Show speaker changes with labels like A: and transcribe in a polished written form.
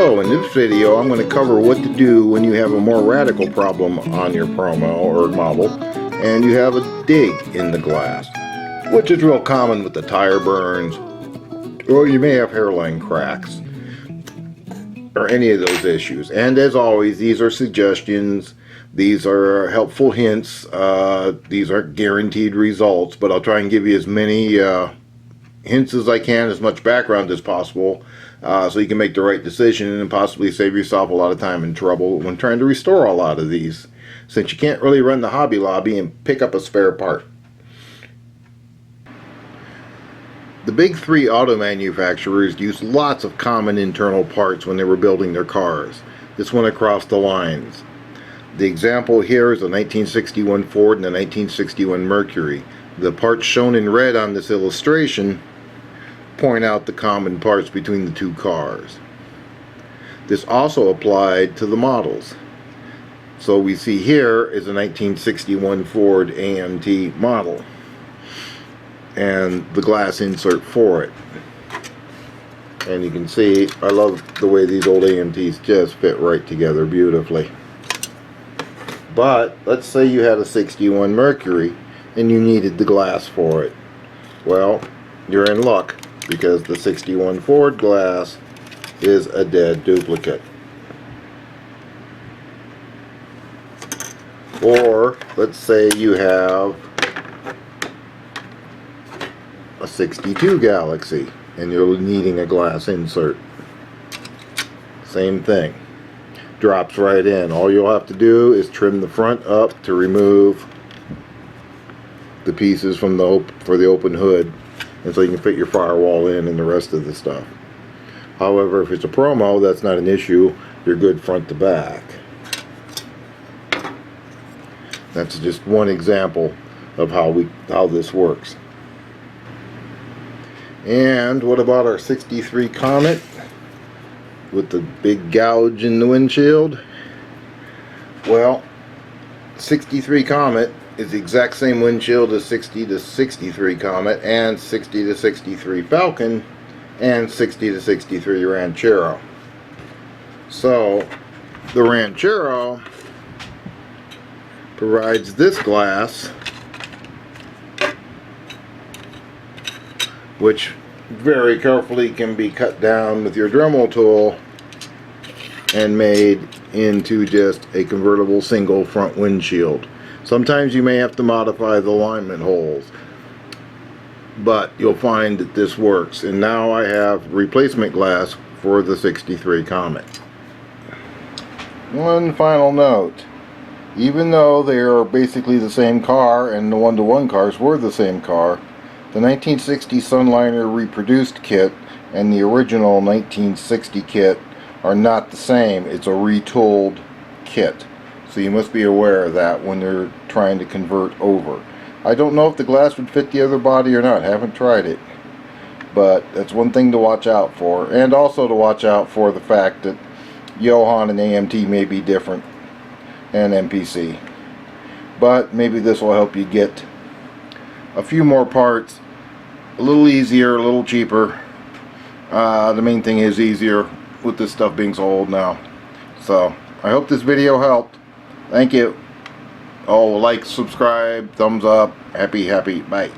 A: So in this video I'm going to cover what to do when you have a more radical problem on your promo or model and you have a dig in the glass, which is real common with the tire burns, or you may have hairline cracks or any of those issues. And as always, these are suggestions, these are helpful hints, these aren't guaranteed results, but I'll try and give you as many hints as I can, as much background as possible, so you can make the right decision and possibly save yourself a lot of time and trouble when trying to restore a lot of these, since you can't really run the Hobby Lobby and pick up a spare part. The big three auto manufacturers used lots of common internal parts when they were building their cars. This went across the lines. The example here is a 1961 Ford and a 1961 Mercury. The parts shown in red on this illustration point out the common parts between the two cars. This also applied to the models. So we see here is a 1961 Ford AMT model and the glass insert for it. And you can see I love the way these old AMTs just fit right together beautifully. But let's say you had a 61 Mercury and you needed the glass for it. Well, you're in luck, because the 61 Ford glass is a dead duplicate. Or let's say you have a 62 Galaxy and you're needing a glass insert. Same thing. Drops right in. All you'll have to do is trim the front up to remove the pieces from for the open hood, and so you can fit your firewall in and the rest of the stuff. However, if it's a promo, that's not an issue. You're good front to back. That's just one example of how this works. And what about our 63 Comet with the big gouge in the windshield? Well, 63 Comet is the exact same windshield as 60 to 63 Comet and 60 to 63 Falcon and 60 to 63 Ranchero. So the Ranchero provides this glass, which very carefully can be cut down with your Dremel tool and made into just a convertible single front windshield. Sometimes you may have to modify the alignment holes, but you'll find that this works. And now I have replacement glass for the 63 Comet. One final note. Even though they are basically the same car and the one-to-one cars were the same car, the 1960 Sunliner reproduced kit and the original 1960 kit are not the same. It's a retooled kit. So you must be aware of that when they're trying to convert over. I don't know if the glass would fit the other body or not. I haven't tried it. But that's one thing to watch out for. And also to watch out for the fact that Johan and AMT may be different, and MPC. But maybe this will help you get a few more parts a little easier, a little cheaper. The main thing is easier with this stuff being so old now. So I hope this video helped. Thank you. Oh, like, subscribe, thumbs up. Happy, bye.